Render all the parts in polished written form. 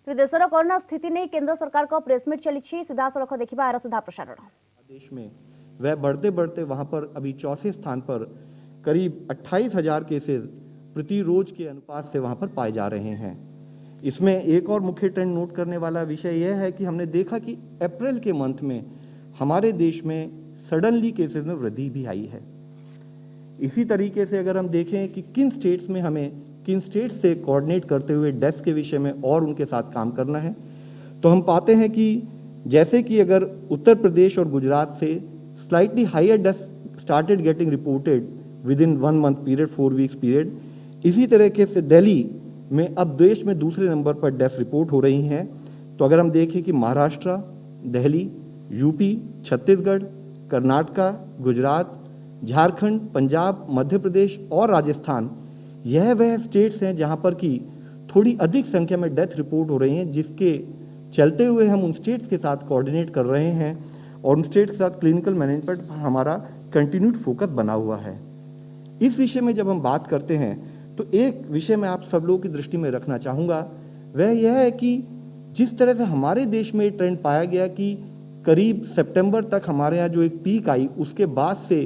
देशर कोरोना स्थिति नहीं केंद्र सरकार को प्रेसमिट चली सीधा सड़क देखा यार सीधा प्रसारण। देश में वह बढ़ते बढ़ते वहां पर अभी चौथे स्थान पर करीब 28,000 केसेस प्रति रोज के अनुपात से वहां पर पाए जा रहे हैं। इसमें एक और मुख्य ट्रेंड नोट करने वाला विषय यह है कि हमने देखा कि अप्रैल के मंथ में हमारे देश में सडनली केसेस में वृद्धि भी आई है। इसी तरीके से अगर हम देखें कि किन स्टेट्स से कोऑर्डिनेट करते हुए डेथ्स के विषय में और उनके साथ काम करना है, तो हम पाते हैं कि जैसे कि अगर उत्तर प्रदेश और गुजरात से slightly higher deaths started getting reported within 1 month period, 4 weeks period, इसी तरीके से दिल्ली में अब देश में दूसरे नंबर पर डेथ रिपोर्ट हो रही हैं। तो अगर हम देखें कि महाराष्ट्र, दिल्ली, यूपी, छत्तीसगढ़, कर्नाटका, गुजरात, झारखंड, पंजाब, मध्य प्रदेश और राजस्थान, यह वह स्टेट्स हैं जहां पर कि थोड़ी अधिक संख्या में डेथ रिपोर्ट हो रही हैं, जिसके चलते हुए हम उन स्टेट्स के साथ कोऑर्डिनेट कर रहे हैं और उन स्टेट्स के साथ क्लिनिकल मैनेजमेंट पर हमारा कंटिन्यूड फोकस बना हुआ है। इस विषय में जब हम बात करते हैं तो एक विषय मैं आप सब लोगों की दृष्टि में रखना चाहूंगा, वह यह है कि जिस तरह से हमारे देश में ट्रेंड पाया गया कि करीब सितंबर तक हमारे यहाँ जो एक पीक आई, उसके बाद से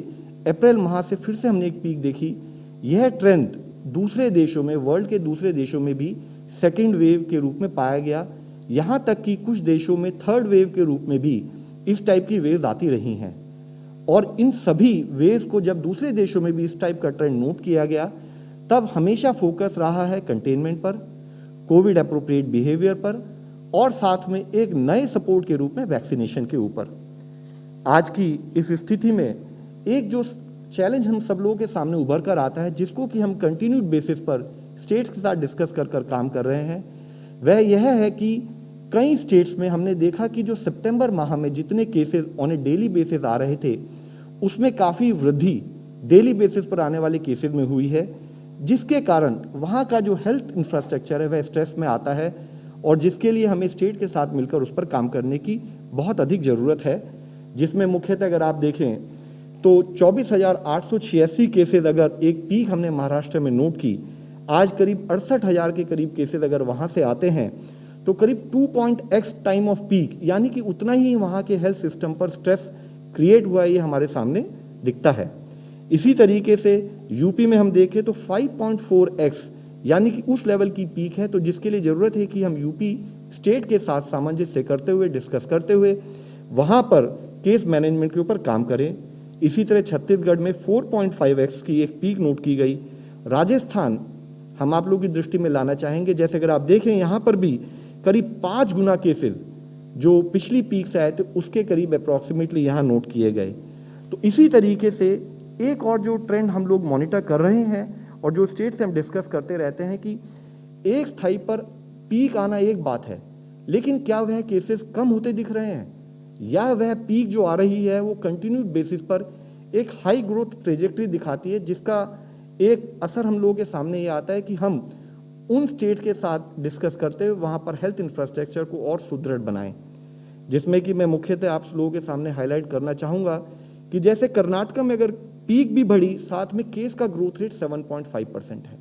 अप्रैल माह से फिर से हमने एक पीक देखी। यह ट्रेंड दूसरे देशों में, वर्ल्ड के दूसरे देशों में भी सेकेंड वेव के रूप में पाया गया। यहां तक कि कुछ देशों में थर्ड वेव के रूप में भी इस टाइप की वेव्स आती रही हैं। और इन सभी वेव्स को जब दूसरे देशों में भी इस टाइप का ट्रेंड नोट किया गया, तब हमेशा फोकस रहा है कंटेनमेंट पर, कोविड एप्रोप्रिएट बिहेवियर पर और साथ में एक नए सपोर्ट के रूप में वैक्सीनेशन के ऊपर। आज की इस स्थिति में एक जो चैलेंज हम सब लोगों के सामने उभर कर आता है, जिसको कि हम कंटिन्यूड बेसिस पर स्टेट्स के साथ डिस्कस कर काम कर रहे हैं, वह यह है कि कई स्टेट्स में हमने देखा कि जो सितंबर माह में जितने cases on a daily basis आ रहे थे, उसमें काफी वृद्धि डेली बेसिस पर आने वाले केसेस में हुई है, जिसके कारण वहां का जो हेल्थ इंफ्रास्ट्रक्चर है वह स्ट्रेस में आता है और जिसके लिए हमें स्टेट के साथ मिलकर उस पर काम करने की बहुत अधिक जरूरत है। जिसमें मुख्यतः अगर आप देखें तो 24,886 केसेस अगर एक पीक हमने महाराष्ट्र में नोट की, आज करीब 68,000 के करीब केसेस अगर वहां से आते हैं, तो करीब 2.x टाइम ऑफ पीक, यानी कि उतना ही वहां के हेल्थ सिस्टम पर स्ट्रेस क्रिएट हुआ, ये हमारे सामने दिखता है। इसी तरीके से यूपी में हम देखें तो 5.4x यानी कि उस लेवल की पीक है, तो जिसके लिए जरूरत है कि हम यूपी स्टेट के साथ सामंजस्य करते हुए, डिस्कस करते हुए वहां पर केस मैनेजमेंट के ऊपर काम करें। इसी तरह छत्तीसगढ़ में 4.5x की एक पीक नोट की गई। राजस्थान हम आप लोगों की दृष्टि में लाना चाहेंगे, जैसे अगर आप देखें यहां पर भी करीब 5 गुना केसेस जो पिछली पीक से आए थे उसके करीब अप्रॉक्सीमेटली यहां नोट किए गए। तो इसी तरीके से एक और जो ट्रेंड हम लोग मॉनिटर कर रहे हैं और जो स्टेट से हम डिस्कस करते रहते हैं कि एक स्थाई पर पीक आना एक बात है, लेकिन क्या वह केसेस कम होते दिख रहे हैं या वह पीक जो आ रही है वो कंटिन्यूड बेसिस पर एक हाई ग्रोथ ट्रेजेक्टरी दिखाती है, जिसका एक असर हम लोगों के सामने ये आता है कि हम उन स्टेट के साथ डिस्कस करते हुए वहां पर हेल्थ इंफ्रास्ट्रक्चर को और सुदृढ़ बनाएं। जिसमें कि मैं मुख्यतः आप लोगों के सामने हाईलाइट करना चाहूंगा कि जैसे कर्नाटका में अगर पीक भी बढ़ी, साथ में केस का ग्रोथ रेट 7.5% है।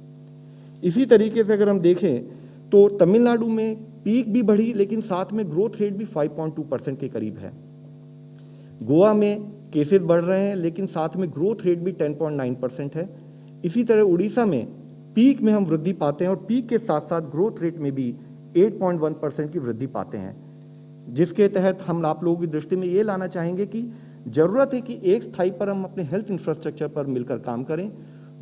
इसी तरीके से अगर हम देखें तो तमिलनाडु में पीक भी बढ़ी, लेकिन साथ में ग्रोथ रेट भी 5.2% के करीब है। गोवा में केसेस बढ़ रहे हैं, लेकिन साथ में ग्रोथ रेट भी 10.9% है। इसी तरह उड़ीसा में पीक में हम वृद्धि पाते हैं और पीक के साथ साथ ग्रोथ रेट में भी 8.1% की वृद्धि पाते हैं, जिसके तहत हम आप लोगों की दृष्टि में ये लाना चाहेंगे कि जरूरत है कि एक स्थाई पर हम अपने हेल्थ इंफ्रास्ट्रक्चर पर मिलकर काम करें।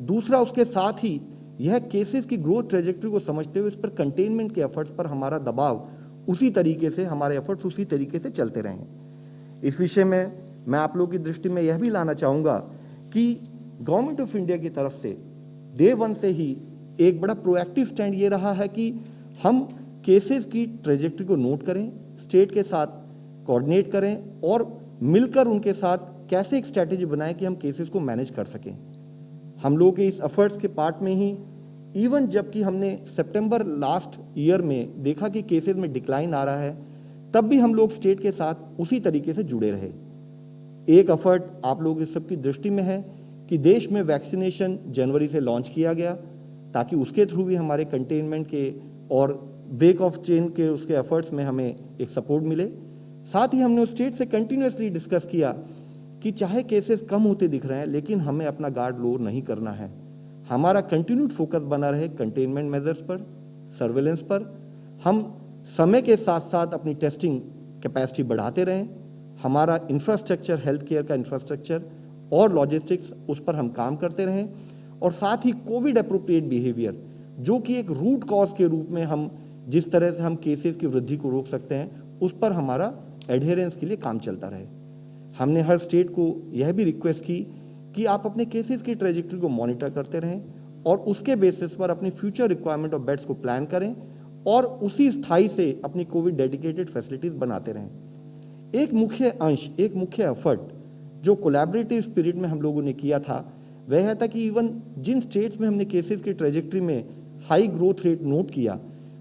दूसरा, उसके साथ ही यह केसेस की ग्रोथ ट्रेजेक्टरी को समझते हुए इस पर कंटेनमेंट के एफर्ट्स पर हमारा दबाव उसी तरीके से, हमारे एफर्ट्स उसी तरीके से चलते रहें। इस विषय में मैं आप लोगों की दृष्टि में यह भी लाना चाहूंगा कि गवर्नमेंट ऑफ इंडिया की तरफ से डे वन से ही एक बड़ा प्रोएक्टिव स्टैंड ये रहा है कि हम केसेस की ट्रेजेक्टरी को नोट करें, स्टेट के साथ कोऑर्डिनेट करें और मिलकर उनके साथ कैसे एक स्ट्रैटेजी बनाएं कि हम केसेस को मैनेज कर सकें। हम लोग के इस एफर्ट्स के पार्ट में ही इवन जबकि हमने सितंबर लास्ट ईयर में देखा कि केसेस में डिक्लाइन आ रहा है, तब भी हम लोग स्टेट के साथ उसी तरीके से जुड़े रहे। एक एफर्ट आप लोग इस सबकी दृष्टि में है कि देश में वैक्सीनेशन जनवरी से लॉन्च किया गया, ताकि उसके थ्रू भी हमारे कंटेनमेंट के और ब्रेक ऑफ चेन के उसके एफर्ट्स में हमें एक सपोर्ट मिले। साथ ही हमने उस स्टेट से कंटिन्यूसली डिस्कस किया कि चाहे केसेस कम होते दिख रहे हैं, लेकिन हमें अपना गार्ड लोअर नहीं करना है। हमारा कंटिन्यूड फोकस बना रहे कंटेनमेंट मेजर्स पर, सर्वेलेंस पर। हम समय के साथ साथ अपनी टेस्टिंग कैपेसिटी बढ़ाते रहें। हमारा इंफ्रास्ट्रक्चर, हेल्थ केयर का इंफ्रास्ट्रक्चर और लॉजिस्टिक्स, उस पर हम काम करते रहें। और साथ ही कोविड अप्रोप्रिएट बिहेवियर, जो कि एक रूट कॉज के रूप में हम जिस तरह से हम केसेस की वृद्धि को रोक सकते हैं, उस पर हमारा एडहेरेंस के लिए काम चलता रहे। हमने हर स्टेट को यह भी रिक्वेस्ट की कि आप अपने केसेस की ट्रेजेक्टरी को मॉनिटर करते रहें और उसके बेसिस पर अपनी फ्यूचर रिक्वायरमेंट ऑफ बेड्स को प्लान करें और उसी स्थाई से अपनी कोविड डेडिकेटेड फैसिलिटीज बनाते रहें। एक मुख्य अंश, एक मुख्य एफर्ट जो कोलैबोरेटिव स्पिरिट में हम लोगों ने किया था, वह है था कि इवन जिन स्टेट्स में हमने केसेस की ट्रेजेक्टरी में हाई ग्रोथ रेट नोट किया,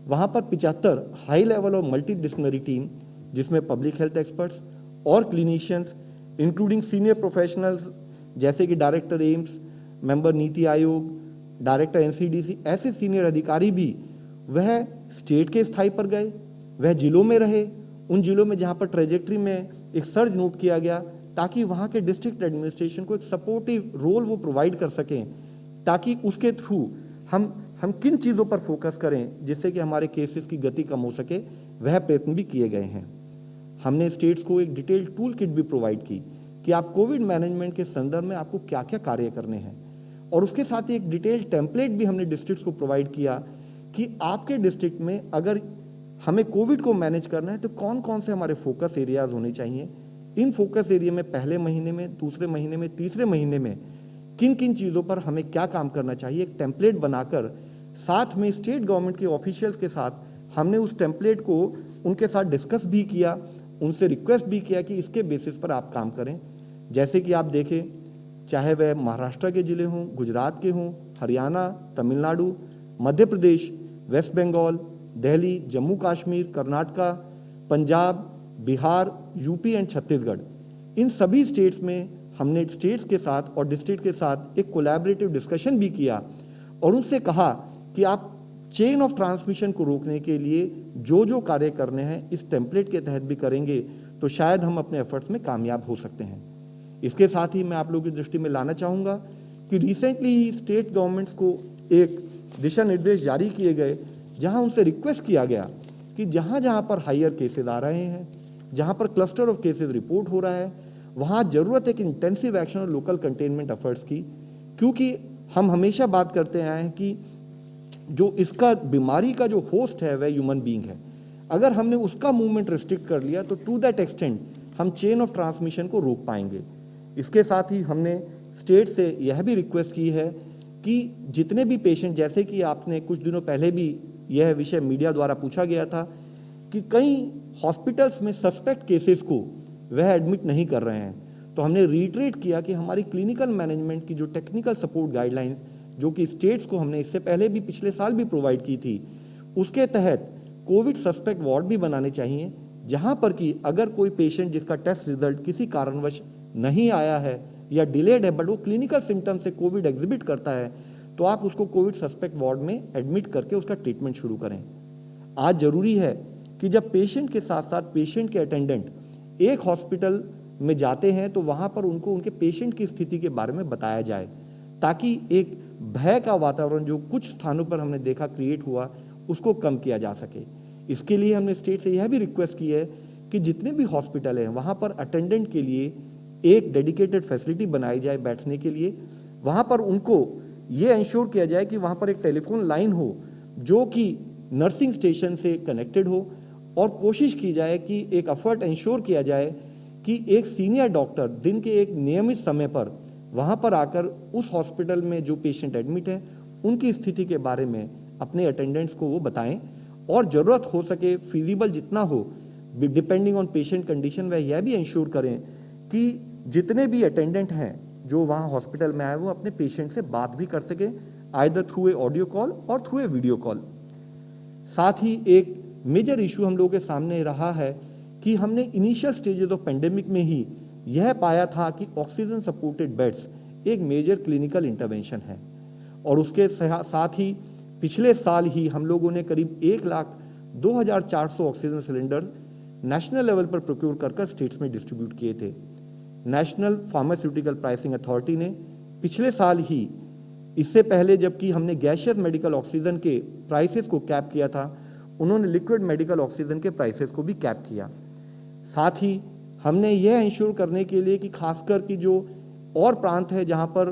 वहां पर 75 हाई लेवल और मल्टी डिसिप्लिनरी टीम, जिसमें पब्लिक हेल्थ एक्सपर्ट्स और क्लिनिशियंस इंक्लूडिंग सीनियर प्रोफेशनल्स जैसे कि director AIIMS, member NITI Aayog, director NCDC, ऐसे सीनियर अधिकारी भी वह स्टेट के स्थाई पर गए, वह जिलों में रहे, उन जिलों में जहां पर ट्रेजेक्टरी में एक सर्ज नोट किया गया, ताकि वहां के डिस्ट्रिक्ट एडमिनिस्ट्रेशन को एक सपोर्टिव रोल वो प्रोवाइड कर सकें, ताकि उसके थ्रू हम किन चीजों पर फोकस करें जिससे कि हमारे केसेस की गति कम हो सके, वह प्रयत्न भी किए गए हैं। हमने स्टेट्स को एक डिटेल्ड टूल किट भी प्रोवाइड की कि आप कोविड मैनेजमेंट के संदर्भ में आपको क्या क्या कार्य करने हैं, और उसके साथ ही एक डिटेल्ड टेम्पलेट भी हमने डिस्ट्रिक्ट्स को प्रोवाइड किया कि आपके डिस्ट्रिक्ट में अगर हमें कोविड को मैनेज करना है तो कौन कौन से हमारे फोकस एरियाज होने चाहिए। इन फोकस एरिया में पहले महीने में, दूसरे महीने में, तीसरे महीने में किन किन चीजों पर हमें क्या काम करना चाहिए, एक टेम्पलेट बनाकर साथ में स्टेट गवर्नमेंट के ऑफिशियल्स के साथ हमने उस टेम्पलेट को उनके साथ डिस्कस भी किया, उनसे रिक्वेस्ट भी किया कि इसके बेसिस पर आप काम करें। जैसे कि आप देखें, चाहे वह महाराष्ट्र के जिले हों, गुजरात के हों, Haryana, Tamil Nadu, Madhya Pradesh, waste Bengal, Delhi, Jammu Kashmir, Karnataka, Punjab, Bihar, UP and Chhattisgarh, इन सभी स्टेट्स में हमने स्टेट्स के साथ और डिस्ट्रिक्ट के साथ एक कोलैबोरेटिव डिस्कशन भी किया और उनसे कहा कि आप चेन ऑफ ट्रांसमिशन को रोकने के लिए जो जो कार्य करने हैं इस टेम्पलेट के तहत भी करेंगे तो शायद हम अपने एफर्ट्स में कामयाब हो सकते हैं। इसके साथ ही मैं आप लोगों की दृष्टि में लाना चाहूंगा कि रिसेंटली ही स्टेट गवर्नमेंट्स को एक दिशा निर्देश जारी किए गए, जहां उनसे रिक्वेस्ट किया गया कि जहां जहां पर हायर केसेस आ रहे हैं, जहां पर क्लस्टर ऑफ केसेस रिपोर्ट हो रहा है, वहां जरूरत है कि इंटेंसिव एक्शन और लोकल कंटेनमेंट एफर्ट्स की, क्योंकि हम हमेशा बात करते आए हैं कि जो इसका बीमारी का जो होस्ट है वह ह्यूमन बीइंग है। अगर हमने उसका मूवमेंट रिस्ट्रिक्ट कर लिया तो टू दैट एक्सटेंट हम चेन ऑफ ट्रांसमिशन को रोक पाएंगे। इसके साथ ही हमने स्टेट से यह भी रिक्वेस्ट की है कि जितने भी पेशेंट, जैसे कि आपने कुछ दिनों पहले भी यह विषय मीडिया द्वारा पूछा गया था कि कई हॉस्पिटल्स में सस्पेक्ट केसेस को वह एडमिट नहीं कर रहे हैं, तो हमने रीट्रेट किया कि हमारी क्लिनिकल मैनेजमेंट की जो टेक्निकल सपोर्ट गाइडलाइंस जो कि स्टेट्स को हमने इससे पहले भी पिछले साल भी प्रोवाइड की थी, उसके तहत कोविड सस्पेक्ट वार्ड भी बनाने चाहिए, जहां पर कि अगर कोई पेशेंट जिसका टेस्ट रिजल्ट किसी कारणवश नहीं आया है या डिलेड है, बट वो क्लिनिकल सिम्टम से कोविड एग्जिबिट करता है, तो आप उसको कोविड सस्पेक्ट वार्ड में एडमिट करके उसका ट्रीटमेंट शुरू करें। आज जरूरी है कि जब पेशेंट के साथ साथ पेशेंट के अटेंडेंट एक हॉस्पिटल में जाते हैं तो वहां पर उनको उनके पेशेंट की स्थिति के बारे में बताया जाए, ताकि एक भय का वातावरण जो कुछ स्थानों पर हमने देखा क्रिएट हुआ, उसको कम किया जा सके। इसके लिए हमने स्टेट से यह भी रिक्वेस्ट की है कि जितने भी हॉस्पिटल हैं वहां पर अटेंडेंट के लिए एक डेडिकेटेड फैसिलिटी बनाई जाए बैठने के लिए। वहां पर उनको यह इंश्योर किया जाए कि वहां पर एक टेलीफोन लाइन हो जो कि नर्सिंग स्टेशन से कनेक्टेड हो, और कोशिश की जाए कि एक एफर्ट इंश्योर किया जाए कि एक सीनियर डॉक्टर दिन के एक नियमित समय पर वहां पर आकर उस हॉस्पिटल में जो पेशेंट एडमिट है उनकी स्थिति के बारे में अपने अटेंडेंट्स को वो बताएं, और जरूरत हो सके फीजिबल जितना हो डिपेंडिंग ऑन पेशेंट कंडीशन वह यह भी इंश्योर करें कि जितने भी अटेंडेंट हैं जो वहां हॉस्पिटल में आए वो अपने पेशेंट से बात भी कर सके, either through a audio call और थ्रू ए वीडियो कॉल। साथ ही एक मेजर इशू हम लोगों के सामने रहा है कि हमने इनिशियल स्टेजेस ऑफ पेंडेमिक में ही यह पाया था कि ऑक्सीजन सपोर्टेड बेड्स एक मेजर क्लिनिकल इंटरवेंशन है, और उसके साथ ही पिछले साल ही हम लोगों ने करीब 1 lakh 2400 oxygen cylinder national level पर प्रोक्योर कर स्टेट्स में डिस्ट्रीब्यूट किए थे। नेशनल फार्मास्यूटिकल प्राइसिंग अथॉरिटी ने पिछले साल ही, इससे पहले जबकि हमने गैसियस मेडिकल ऑक्सीजन के प्राइसेस को कैप किया था, उन्होंने लिक्विड मेडिकल ऑक्सीजन के प्राइसेस को भी कैप किया। साथ ही हमने यह इंश्योर करने के लिए कि खासकर कि जो और प्रांत है जहां पर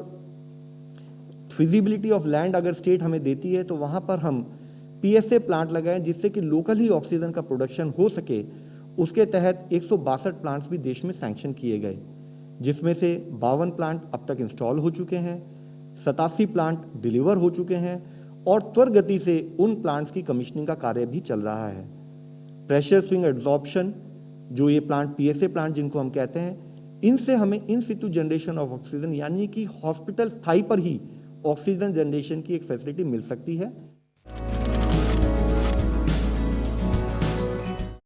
फिजिबिलिटी ऑफ लैंड अगर स्टेट हमें देती है तो वहां पर हम पीएसए प्लांट लगाएं जिससे कि लोकल ही ऑक्सीजन का प्रोडक्शन हो सके। उसके तहत 162 प्लांट्स भी देश में सैंक्शन किए गए, जिसमें से 52 प्लांट अब तक इंस्टॉल हो चुके हैं, 87 प्लांट डिलीवर हो चुके हैं और त्वरित गति से उन प्लांट्स की कमीशनिंग का कार्य भी चल रहा है। प्रेशर स्विंग एब्जॉर्प्शन, जो ये प्लांट पीएसए प्लांट जिनको हम कहते हैं, इनसे हमें इन सिटू जनरेशन ऑफ ऑक्सीजन यानी कि हॉस्पिटल स्थाई पर ही ऑक्सीजन जनरेशन की एक फैसिलिटी मिल सकती है।